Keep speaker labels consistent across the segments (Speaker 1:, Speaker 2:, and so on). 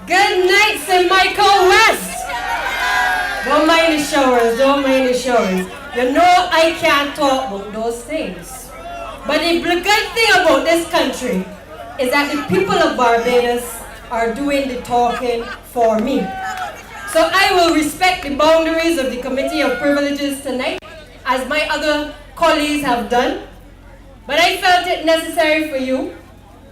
Speaker 1: Good night, St. Michael West. Don't mind the showers, don't mind the showers. You know I can't talk about those things. But the good thing about this country is that the people of Barbados are doing the talking for me. So I will respect the boundaries of the Committee of Privileges tonight, as my other colleagues have done. But I felt it necessary for you,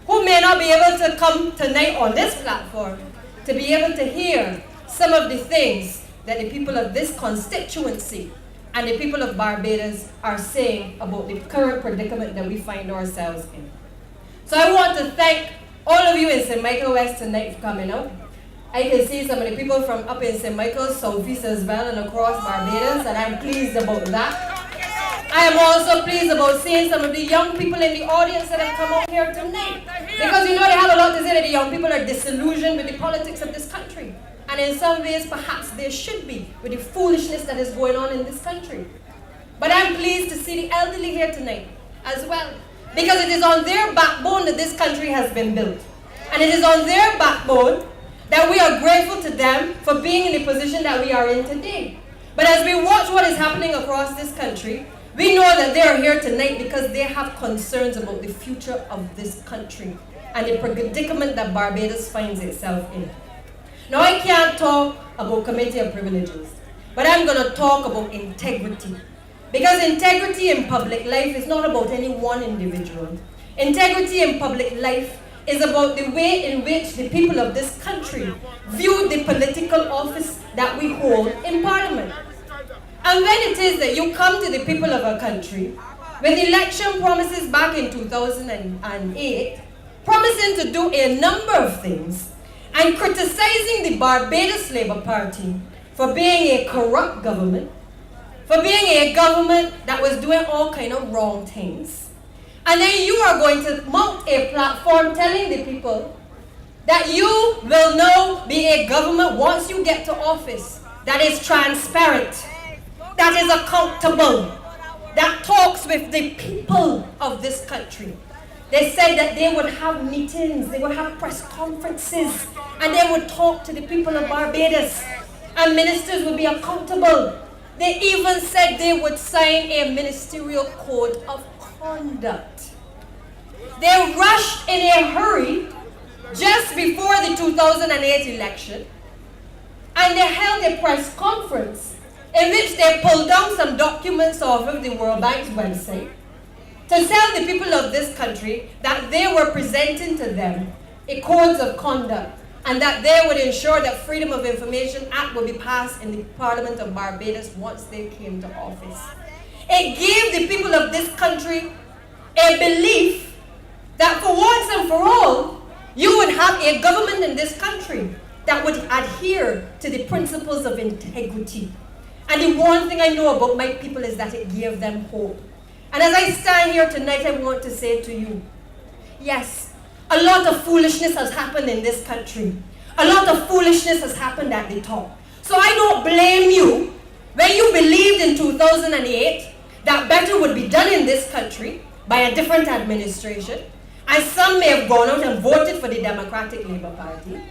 Speaker 1: who may not be able to come tonight on this platform, to be able to hear some of the things that the people of this constituency and the people of Barbados are saying about the current predicament that we find ourselves in. So I want to thank all of you in St. Michael West tonight for coming out. I can see some of the people from up in St. Michael's, Southeast as well, and across Barbados, and I'm pleased about that. I am also pleased about seeing some of the young people in the audience that have come out here tonight. Because you know they have a lot to say that the young people are disillusioned with the politics of this country. And in some ways, perhaps they should be with the foolishness that is going on in this country. But I'm pleased to see the elderly here tonight as well. Because it is on their backbone that this country has been built. And it is on their backbone that we are grateful to them for being in the position that we are in today. But as we watch what is happening across this country, we know that they are here tonight because they have concerns about the future of this country and the predicament that Barbados finds itself in. Now, I can't talk about Committee of Privileges, but I'm going to talk about integrity. Because integrity in public life is not about any one individual. Integrity in public life is about the way in which the people of this country view the political office that we hold in Parliament. And when it is that you come to the people of a country with election promises back in 2008, promising to do a number of things, and criticizing the Barbados Labour Party for being a corrupt government, for being a government that was doing all kind of wrong things, and then you are going to mount a platform telling the people that you will now be a government once you get to office that is transparent, that is accountable, that talks with the people of this country. They said that they would have meetings, they would have press conferences, and they would talk to the people of Barbados, and ministers would be accountable. They even said they would sign a ministerial code of conduct. They rushed in a hurry just before the 2008 election, and they held a press conference in which they pulled down some documents off of the World Bank's website to tell the people of this country that they were presenting to them a code of conduct and that they would ensure that Freedom of Information Act would be passed in the Parliament of Barbados once they came to office. It gave the people of this country a belief that for once and for all, you would have a government in this country that would adhere to the principles of integrity. And the one thing I know about my people is that it gave them hope. And as I stand here tonight, I want to say to you, yes, a lot of foolishness has happened in this country. A lot of foolishness has happened at the top. So I don't blame you when you believed in 2008 that better would be done in this country by a different administration. And some may have gone out and voted for the Democratic Labour Party. And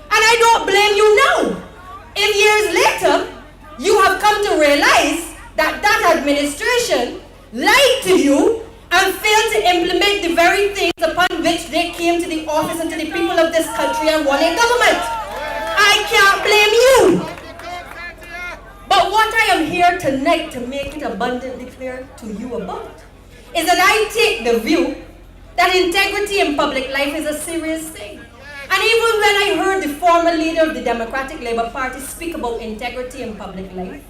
Speaker 1: I don't blame you now. If years later, you have come to realize that that administration lied to you and failed to implement the very things upon which they came to the office and to the people of this country and won a government. I can't blame you. But what I am here tonight to make it abundantly clear to you about is that I take the view that integrity in public life is a serious thing. And even when I heard the former leader of the Democratic Labour Party speak about integrity in public life,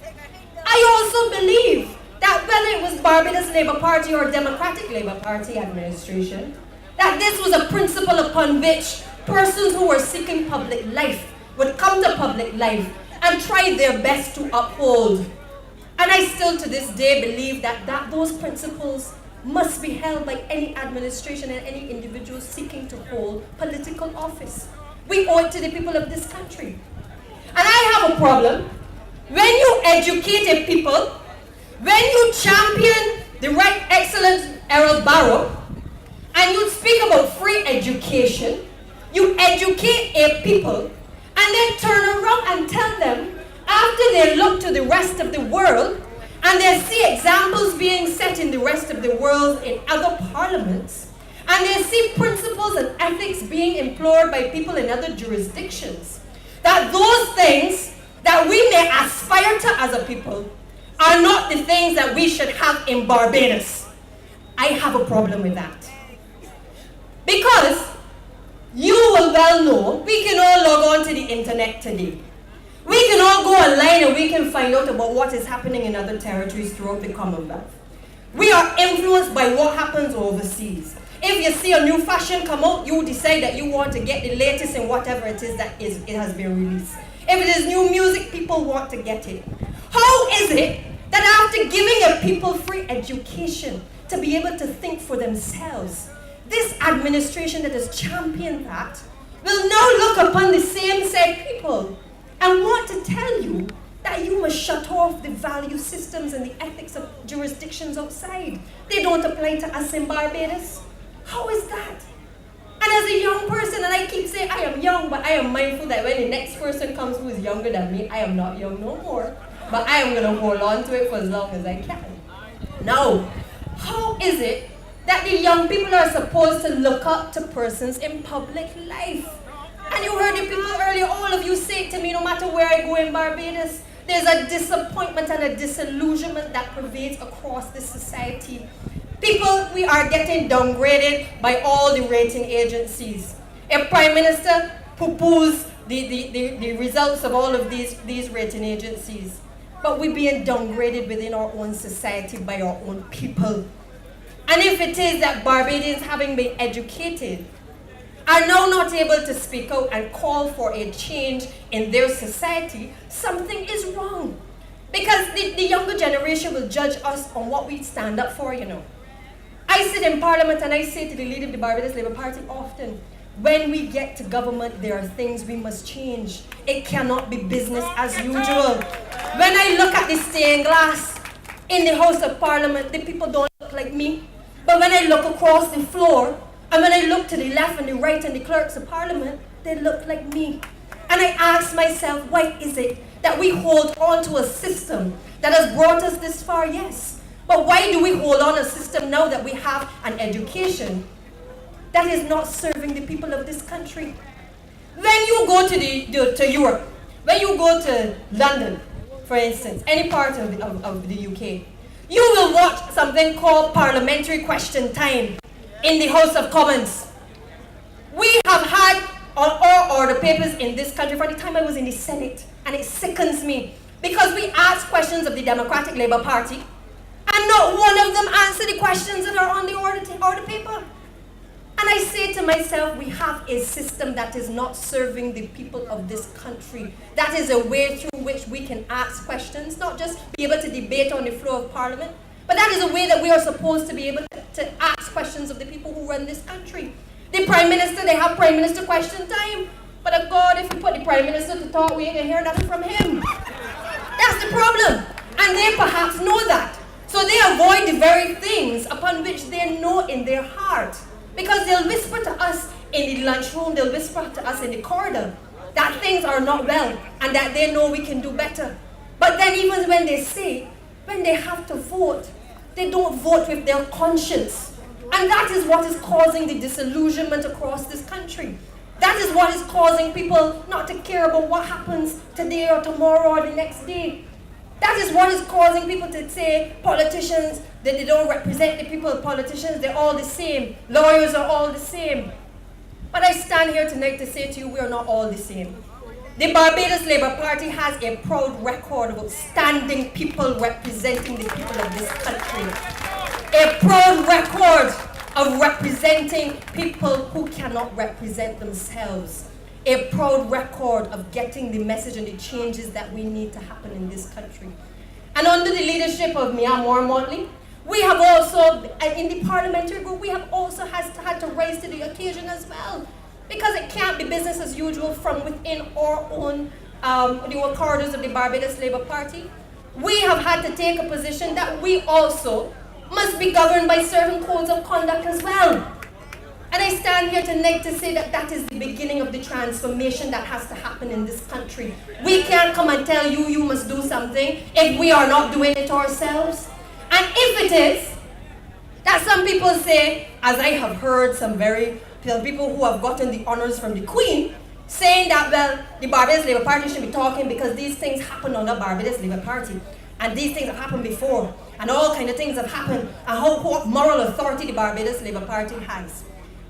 Speaker 1: I also believe that whether it was Barbados Labour Party or Democratic Labour Party administration, that this was a principle upon which persons who were seeking public life would come to public life and try their best to uphold. And I still to this day believe that those principles must be held by any administration and any individual seeking to hold political office. We owe it to the people of this country. And I have a problem when you educate a people, when you champion the Right Excellent Errol Barrow, and you speak about free education, you educate a people then turn around and tell them, after they look to the rest of the world, and they see examples being set in the rest of the world in other parliaments, and they see principles and ethics being employed by people in other jurisdictions, that those things that we may aspire to as a people are not the things that we should have in Barbados. I have a problem with that. Because you will well know, we can all log on to the internet today. We can all go online and we can find out about what is happening in other territories throughout the Commonwealth. We are influenced by what happens overseas. If you see a new fashion come out, you decide that you want to get the latest in whatever it is that it has been released. If it is new music, people want to get it. How is it that after giving a people free education to be able to think for themselves, this administration that has championed that will now look upon the same said people and want to tell you that you must shut off the value systems and the ethics of jurisdictions outside? They don't apply to us in Barbados. How is that? And as a young person, and I keep saying I am young, but I am mindful that when the next person comes who is younger than me, I am not young no more. But I am going to hold on to it for as long as I can. Now, how is it that the young people are supposed to look up to persons in public life? And you heard the people earlier, all of you say to me, no matter where I go in Barbados, there's a disappointment and a disillusionment that pervades across this society. People, we are getting downgraded by all the rating agencies. A Prime Minister poo-poos the results of all of these rating agencies. But we're being downgraded within our own society by our own people. And if it is that Barbadians, having been educated, are now not able to speak out and call for a change in their society, something is wrong. Because the younger generation will judge us on what we stand up for, you know. I sit in Parliament and I say to the leader of the Barbados Labour Party often, when we get to government, there are things we must change. It cannot be business as usual. When I look at the stained glass in the House of Parliament, the people don't look like me. But when I look across the floor, and when I look to the left and the right and the clerks of Parliament, they look like me. And I ask myself, why is it that we hold on to a system that has brought us this far? Yes. But why do we hold on a system now that we have an education that is not serving the people of this country? When you go to Europe, when you go to London, for instance, any part of the UK, you will watch something called parliamentary question time in the House of Commons. We have had on all order papers in this country for the time I was in the Senate, and it sickens me because we ask questions of the Democratic Labour Party, and not one of them answer the questions that are on the order paper. And I say to myself, we have a system that is not serving the people of this country. That is a way through which we can ask questions, not just be able to debate on the floor of Parliament, but that is a way that we are supposed to be able to ask questions of the people who run this country. The Prime Minister, they have Prime Minister question time, but of God, if we put the Prime Minister to talk, we ain't gonna hear nothing from him. That's the problem. And they perhaps know that. So they avoid the very things upon which they know in their heart. Because they'll whisper to us in the lunchroom, they'll whisper to us in the corridor that things are not well and that they know we can do better. But then even when they say, when they have to vote, they don't vote with their conscience. And that is what is causing the disillusionment across this country. That is what is causing people not to care about what happens today or tomorrow or the next day. That is what is causing people to say politicians, that they don't represent the people. Politicians, they're all the same. Lawyers are all the same. But I stand here tonight to say to you, we are not all the same. The Barbados Labour Party has a proud record of outstanding people representing the people of this country. A proud record of representing people who cannot represent themselves. A proud record of getting the message and the changes that we need to happen in this country. And under the leadership of Mia Moore-Motley, we have also, in the parliamentary group, we have also had to rise to the occasion as well. Because it can't be business as usual from within our own the corridors of the Barbados Labour Party. We have had to take a position that we also must be governed by certain codes of conduct as well. And I stand here tonight to say that that is the beginning of the transformation that has to happen in this country. We can't come and tell you, you must do something if we are not doing it ourselves. And if it is, that some people say, as I have heard some people who have gotten the honors from the Queen, saying that, well, the Barbados Labour Party should be talking because these things happen on the Barbados Labour Party. And these things have happened before. And all kind of things have happened. And how moral authority the Barbados Labour Party has.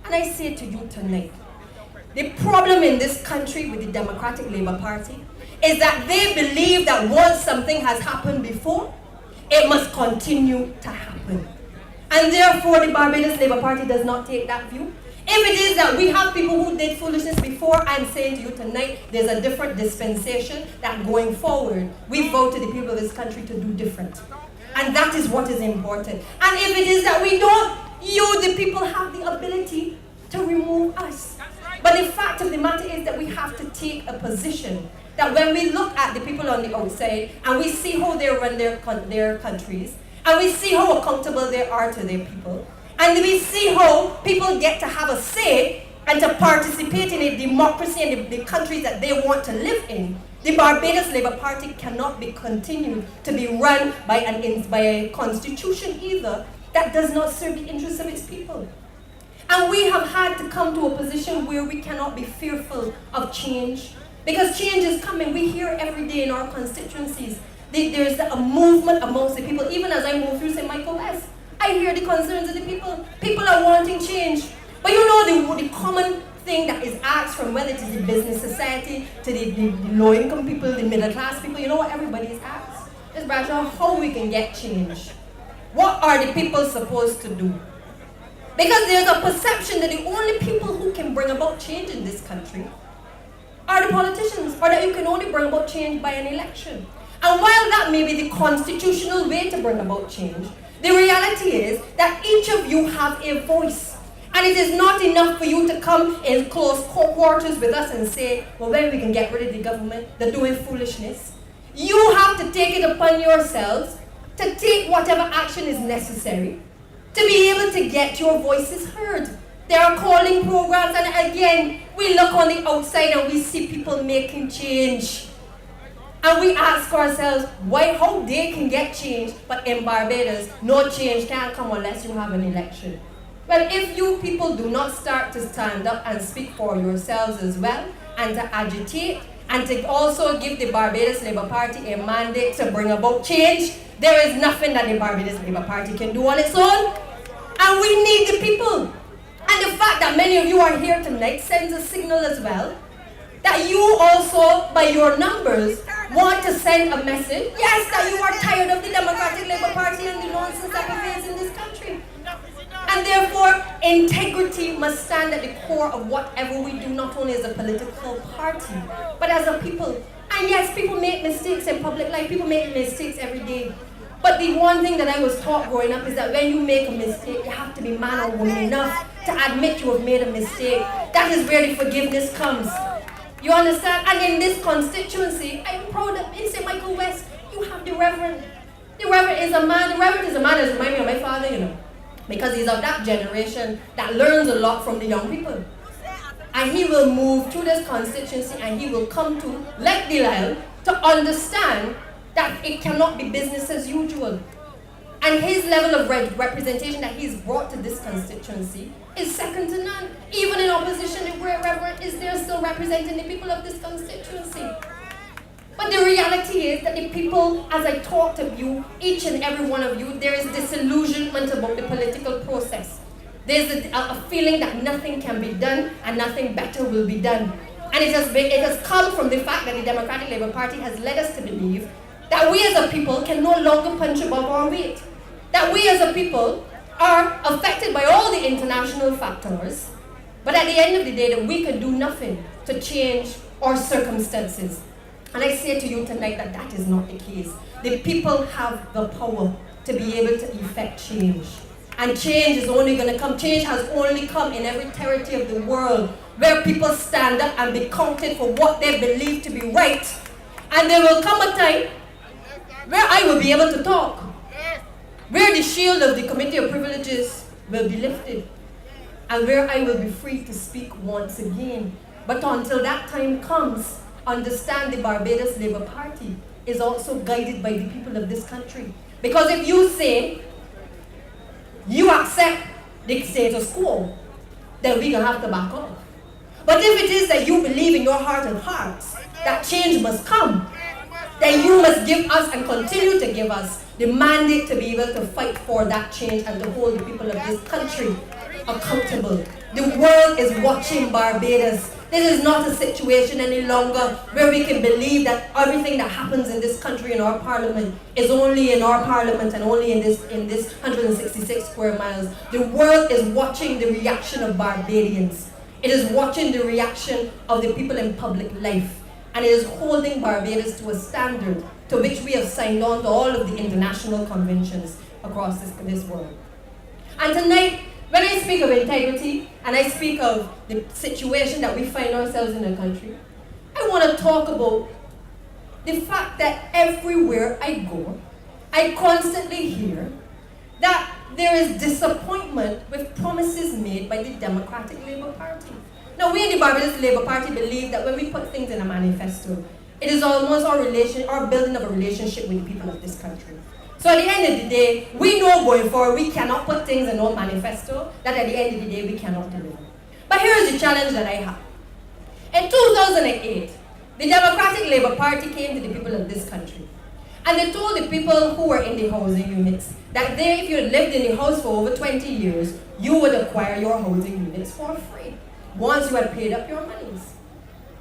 Speaker 1: And I say to you tonight, the problem in this country with the Democratic Labour Party is that they believe that once something has happened before, it must continue to happen. And therefore, the Barbados Labour Party does not take that view. If it is that we have people who did foolishness before, I'm saying to you tonight, there's a different dispensation that going forward, we vote to the people of this country to do different. And that is what is important. And if it is that we don't, you, the people, have the ability to remove us. But the fact of the matter is that we have to take a position that when we look at the people on the outside and we see how they run their countries, and we see how accountable they are to their people, and we see how people get to have a say and to participate in a democracy in the countries that they want to live in, the Barbados Labour Party cannot be continued to be run by a constitution either that does not serve the interests of its people. And we have had to come to a position where we cannot be fearful of change, because change is coming. We hear every day in our constituencies. There's a movement amongst the people. Even as I move through St. Michael West, I hear the concerns of the people. People are wanting change. But you know the common thing that is asked from whether it is the business society to the low-income people, the middle-class people, you know what everybody is asked? Ms. Bradshaw, how we can get change? What are the people supposed to do? Because there's a perception that the only people who can bring about change in this country are the politicians, or that you can only bring about change by an election. And while that may be the constitutional way to bring about change, the reality is that each of you have a voice. And it is not enough for you to come in close quarters with us and say, well, when we can get rid of the government, they're doing foolishness. You have to take it upon yourselves to take whatever action is necessary to be able to get your voices heard. There are calling programs, and again, we look on the outside and we see people making change. And we ask ourselves, how they can get change, but in Barbados, no change can come unless you have an election. Well, if you people do not start to stand up and speak for yourselves as well, and to agitate, and to also give the Barbados Labour Party a mandate to bring about change, there is nothing that the Barbados Labour Party can do on its own. And we need the people. And the fact that many of you are here tonight sends a signal as well that you also, by your numbers, want to send a message, yes, that you are tired of the Democratic Labour Party and the nonsense that we face in this country. And therefore, integrity must stand at the core of whatever we do, not only as a political party, but as a people. And yes, people make mistakes in public life. People make mistakes every day. But the one thing that I was taught growing up is that when you make a mistake, you have to be man or woman enough to admit you have made a mistake. That is where the forgiveness comes. You understand? And in this constituency, I'm proud that in St. Michael West, you have the Reverend. The Reverend is a man that reminds me of my father, you know, because he's of that generation that learns a lot from the young people. And he will move through this constituency and he will come to, like Delisle, to understand that it cannot be business as usual. And his level of representation that he's brought to this constituency is second to none. Even in opposition, the great Reverend is there still representing the people of this constituency. But the reality is that the people, as I talk to you, each and every one of you, there is disillusionment about the political process. There's a feeling that nothing can be done and nothing better will be done. And it has come from the fact that the Democratic Labour Party has led us to believe that we as a people can no longer punch above our weight. That we as a people are affected by all the international factors, but at the end of the day that we can do nothing to change our circumstances. And I say to you tonight that that is not the case. The people have the power to be able to effect change. And change is only going to come. Change has only come in every territory of the world where people stand up and be counted for what they believe to be right. And there will come a time where I will be able to talk, where the shield of the Committee of Privileges will be lifted. and where I will be free to speak once again. But until that time comes, understand the Barbados Labour Party is also guided by the people of this country. Because if you say you accept the status quo, then we're going to have to back off. But if it is that you believe in your heart of hearts that change must come, then you must give us and continue to give us the mandate to be able to fight for that change and to hold the people of this country accountable. The world is watching Barbados. This is not a situation any longer where we can believe that everything that happens in this country in our parliament is only in our parliament and only in this 166 square miles. The world is watching the reaction of Barbadians. It is watching the reaction of the people in public life. And it is holding Barbados to a standard to which we have signed on to all of the international conventions across this world. And tonight, when I speak of integrity and I speak of the situation that we find ourselves in the country, I want to talk about the fact that everywhere I go, I constantly hear that there is disappointment with promises made by the Democratic Labour Party. Now, we in the Barbados Labour Party believe that when we put things in a manifesto, it is almost our building of a relationship with the people of this country. So at the end of the day, we know going forward we cannot put things in our manifesto that at the end of the day we cannot deliver. But here's the challenge that I have. In 2008, the Democratic Labour Party came to the people of this country and they told the people who were in the housing units that if you had lived in the house for over 20 years, you would acquire your housing units for free once you had paid up your monies.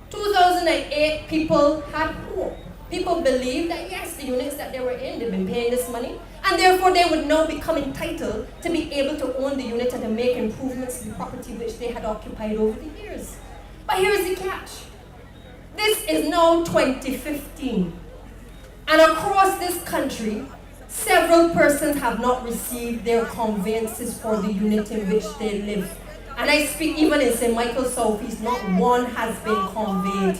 Speaker 1: 2008, people had hope. People believed that yes, the units that they were in, they've been paying this money, and therefore they would now become entitled to be able to own the unit and to make improvements to the property which they had occupied over the years. But here's the catch. This is now 2015. And across this country, several persons have not received their conveyances for the unit in which they live. And I speak even in St. Michael's Southeast, not one has been conveyed.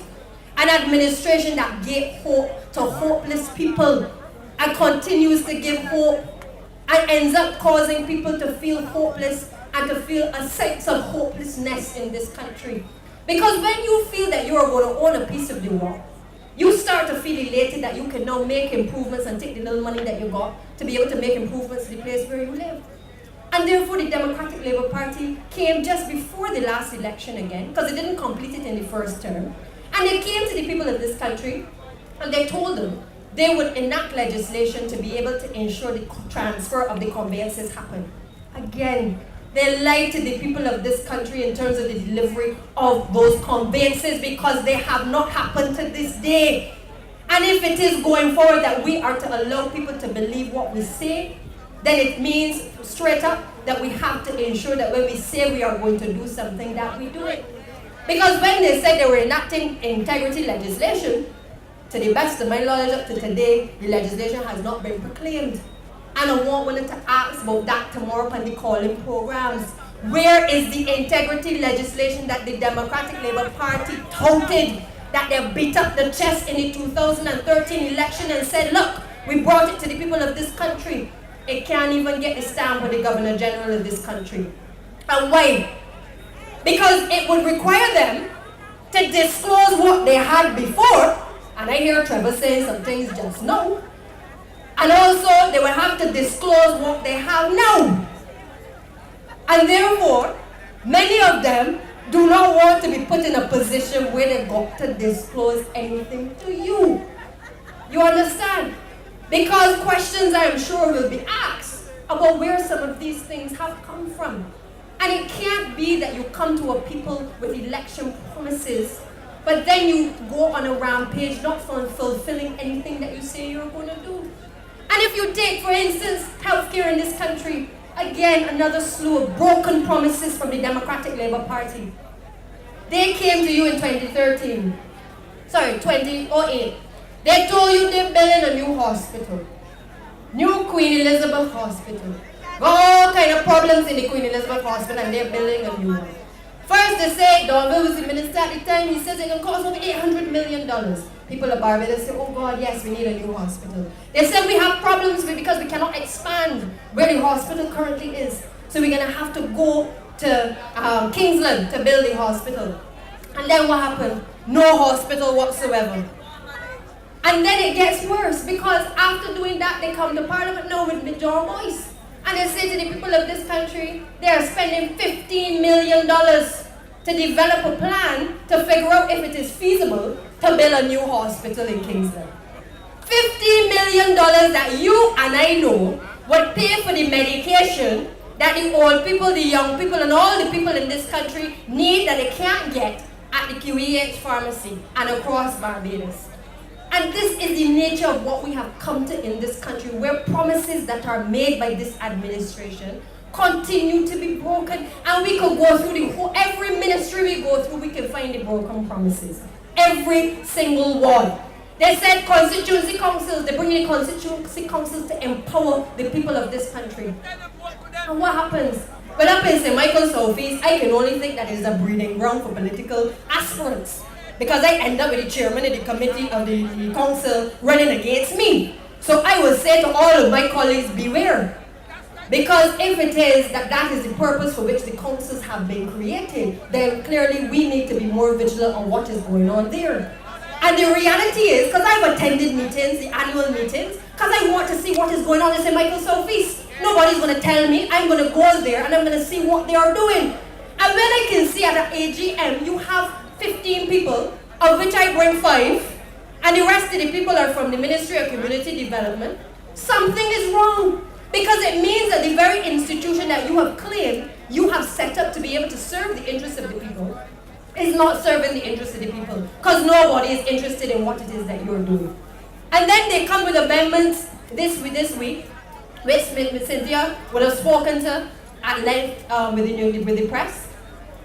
Speaker 1: An administration that gave hope to hopeless people and continues to give hope and ends up causing people to feel hopeless and to feel a sense of hopelessness in this country. Because when you feel that you are going to own a piece of the wall, you start to feel elated that you can now make improvements and take the little money that you got to be able to make improvements to the place where you live. And therefore the Democratic Labour Party came just before the last election again, because it didn't complete it in the first term. And they came to the people of this country and they told them they would enact legislation to be able to ensure the transfer of the conveyances happen. Again, they lied to the people of this country in terms of the delivery of those conveyances because they have not happened to this day. And if it is going forward that we are to allow people to believe what we say, then it means straight up that we have to ensure that when we say we are going to do something, that we do it. Because when they said they were enacting integrity legislation, to the best of my knowledge up to today, the legislation has not been proclaimed. And I wanted to ask about that tomorrow on the calling programs. Where is the integrity legislation that the Democratic Labour Party touted, that they beat up the chest in the 2013 election and said, look, we brought it to the people of this country. It can't even get the stamp of the Governor General of this country. And why? Because it would require them to disclose what they had before, and I hear Trevor saying some things just now, and also they will have to disclose what they have now. And therefore, many of them do not want to be put in a position where they've got to disclose anything to you. You understand? Because questions I am sure will be asked about where some of these things have come from. And it can't be that you come to a people with election promises, but then you go on a rampage not fulfilling anything that you say you're going to do. And if you take, for instance, healthcare in this country, again, another slew of broken promises from the Democratic Labour Party. They came to you in 2008. They told you they're building a new hospital. New Queen Elizabeth Hospital. All kind of problems in the Queen Elizabeth Hospital and they're building a new one. First they say, Donville was the minister at the time, he says it can cost over $800 million. People of Barbados say, oh God, yes, we need a new hospital. They said we have problems because we cannot expand where the hospital currently is. So we're going to have to go to Kingsland to build the hospital. And then what happened? No hospital whatsoever. And then it gets worse, because after doing that, they come to Parliament now with major voice. And they say to the people of this country, they are spending $15 million to develop a plan to figure out if it is feasible to build a new hospital in Kingsland. $15 million that you and I know would pay for the medication that the old people, the young people, and all the people in this country need that they can't get at the QEH pharmacy and across Barbados. And this is the nature of what we have come to in this country, where promises that are made by this administration continue to be broken. And we could go through every ministry we go through, we can find the broken promises. Every single one. They said constituency councils, they bring in constituency councils to empower the people of this country. And what happens? When up in St. Michael's office, I can only think that it is a breeding ground for political aspirants. Because I end up with the chairman of the committee of the council running against me. So I will say to all of my colleagues, beware. Because if it is that is the purpose for which the councils have been created, then clearly we need to be more vigilant on what is going on there. And the reality is, because I've attended meetings, the annual meetings, because I want to see what is going on in St. Michael's office. Nobody's going to tell me. I'm going to go there and I'm going to see what they are doing. And when I can see at an AGM, you have 15 people, of which I bring 5, and the rest of the people are from the Ministry of Community Development, something is wrong. Because it means that the very institution that you have claimed you have set up to be able to serve the interests of the people is not serving the interests of the people. Because nobody is interested in what it is that you're doing. And then they come with amendments this week, which Cynthia would have spoken to at length with the press.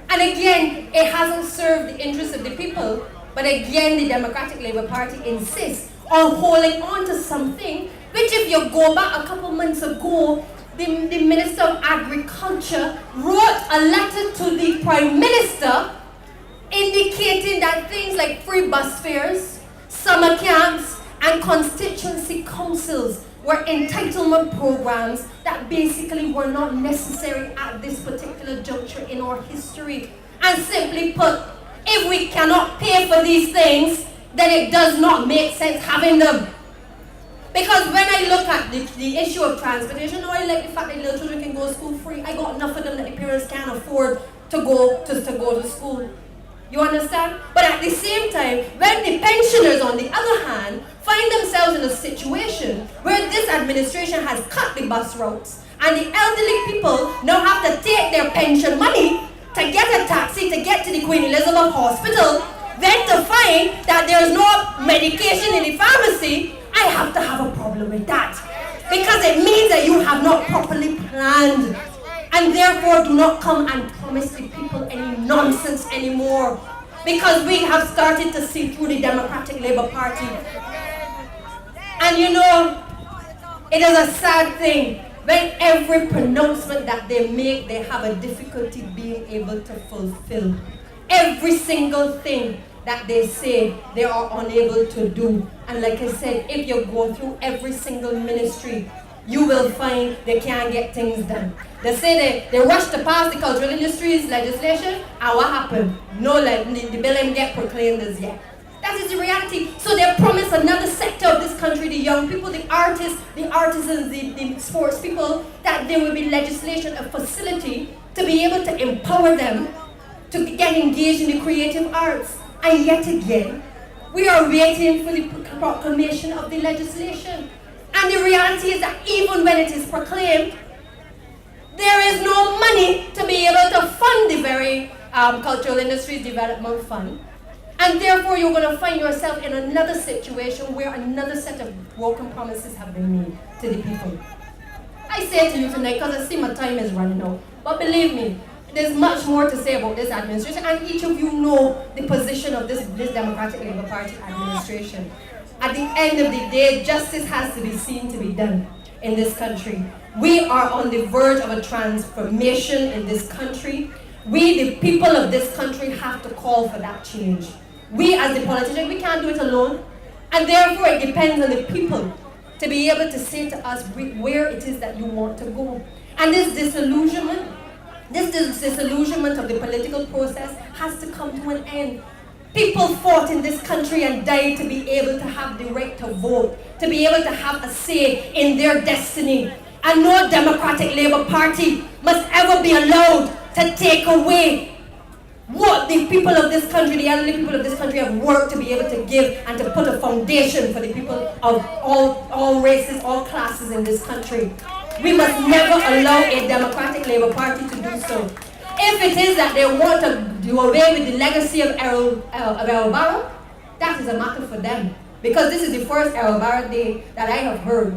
Speaker 1: And again, it hasn't served the interests of the people, but again, the Democratic Labour Party insists on holding on to something which, if you go back a couple months ago, the Minister of Agriculture wrote a letter to the Prime Minister indicating that things like free bus fares, summer camps, and constituency councils were entitlement programs that basically were not necessary at this particular juncture in our history. And simply put, if we cannot pay for these things, then it does not make sense having them. Because when I look at the issue of transportation, I like the fact that little children can go to school free. I got enough of them that the parents can't afford to go to school. You understand? But at the same time, when the pensioners, on the other hand, find themselves in a situation where this administration has cut the bus routes, and the elderly people now have to take their pension money to get a taxi to get to the Queen Elizabeth Hospital, then to find that there's no medication in the pharmacy, I have to have a problem with that. Because it means that you have not properly planned, and therefore do not come and promise the people any nonsense anymore. Because we have started to see through the Democratic Labour Party. And you know, it is a sad thing when every pronouncement that they make, they have a difficulty being able to fulfill. Every single thing that they say, they are unable to do. And like I said, if you go through every single ministry, you will find they can't get things done. They say they rush to pass the cultural industries legislation, and what happened? No, the bill ain't get proclaimed as yet. That is the reality. So they promise another sector of this country, the young people, the artists, the artisans, the sports people, that there will be legislation, a facility to be able to empower them to get engaged in the creative arts. And yet again, we are waiting for the proclamation of the legislation. And the reality is that even when it is proclaimed, there is no money to be able to fund the very Cultural Industries Development Fund. And therefore, you're going to find yourself in another situation where another set of broken promises have been made to the people. I say to you tonight, because I see my time is running out, but believe me, there's much more to say about this administration, and each of you know the position of this Democratic Labour Party administration. At the end of the day, justice has to be seen to be done in this country. We are on the verge of a transformation in this country. We, the people of this country, have to call for that change. We, as the politicians, we can't do it alone. And therefore, it depends on the people to be able to say to us where it is that you want to go. And this disillusionment This disillusionment of the political process has to come to an end. People fought in this country and died to be able to have the right to vote, to be able to have a say in their destiny. And no Democratic Labour Party must ever be allowed to take away what the people of this country, the elderly people of this country have worked to be able to give and to put a foundation for the people of all races, all classes in this country. We must never allow a Democratic Labour Party to do so. If it is that they want to do away with the legacy of Errol Barrow, that is a matter for them. Because this is the first Errol Barrow Day that I have heard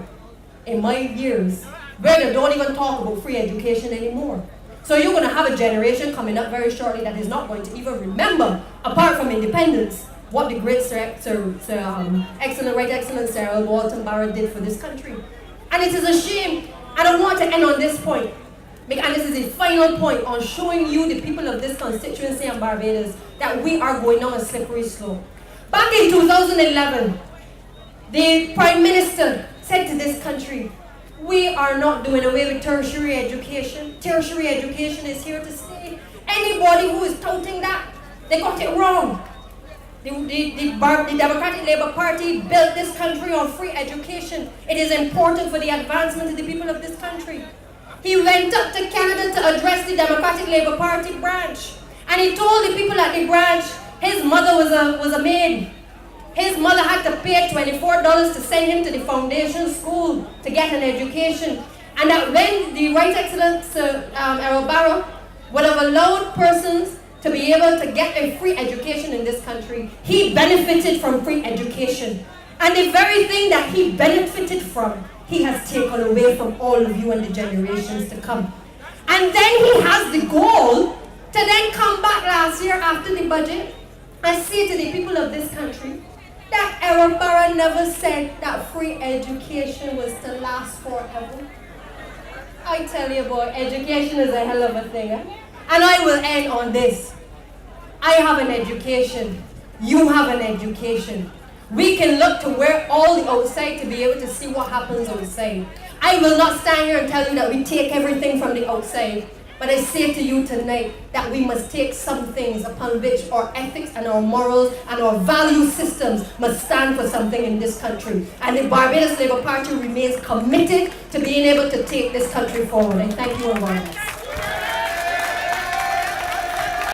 Speaker 1: in my years where they don't even talk about free education anymore. So you're going to have a generation coming up very shortly that is not going to even remember, apart from independence, what the great Excellent Sarah Walton Barrett did for this country. And it is a shame. And I want to end on this point. And this is the final point on showing you, the people of this constituency and Barbados, that we are going down a slippery slope. Back in 2011, the Prime Minister said to this country, we are not doing away with tertiary education. Tertiary education is here to stay. Anybody who is touting that, they got it wrong. The Democratic Labour Party built this country on free education. It is important for the advancement of the people of this country. He went up to Canada to address the Democratic Labour Party branch. And he told the people at the branch, his mother was a maid. His mother had to pay $24 to send him to the foundation school to get an education. And that when the Right Excellent Errol Barrow would have allowed persons to be able to get a free education in this country, he benefited from free education. And the very thing that he benefited from, he has taken away from all of you and the generations to come. And then he has the goal to then come back last year after the budget and say to the people of this country that Errol Barrow never said that free education was to last forever. I tell you, boy, education is a hell of a thing. And I will end on this. I have an education. You have an education. We can look to where all the outside to be able to see what happens outside. I will not stand here and tell you that we take everything from the outside. But I say to you tonight that we must take some things upon which our ethics and our morals and our value systems must stand for something in this country. And the Barbados Labour Party remains committed to being able to take this country forward. I thank you, Barbados.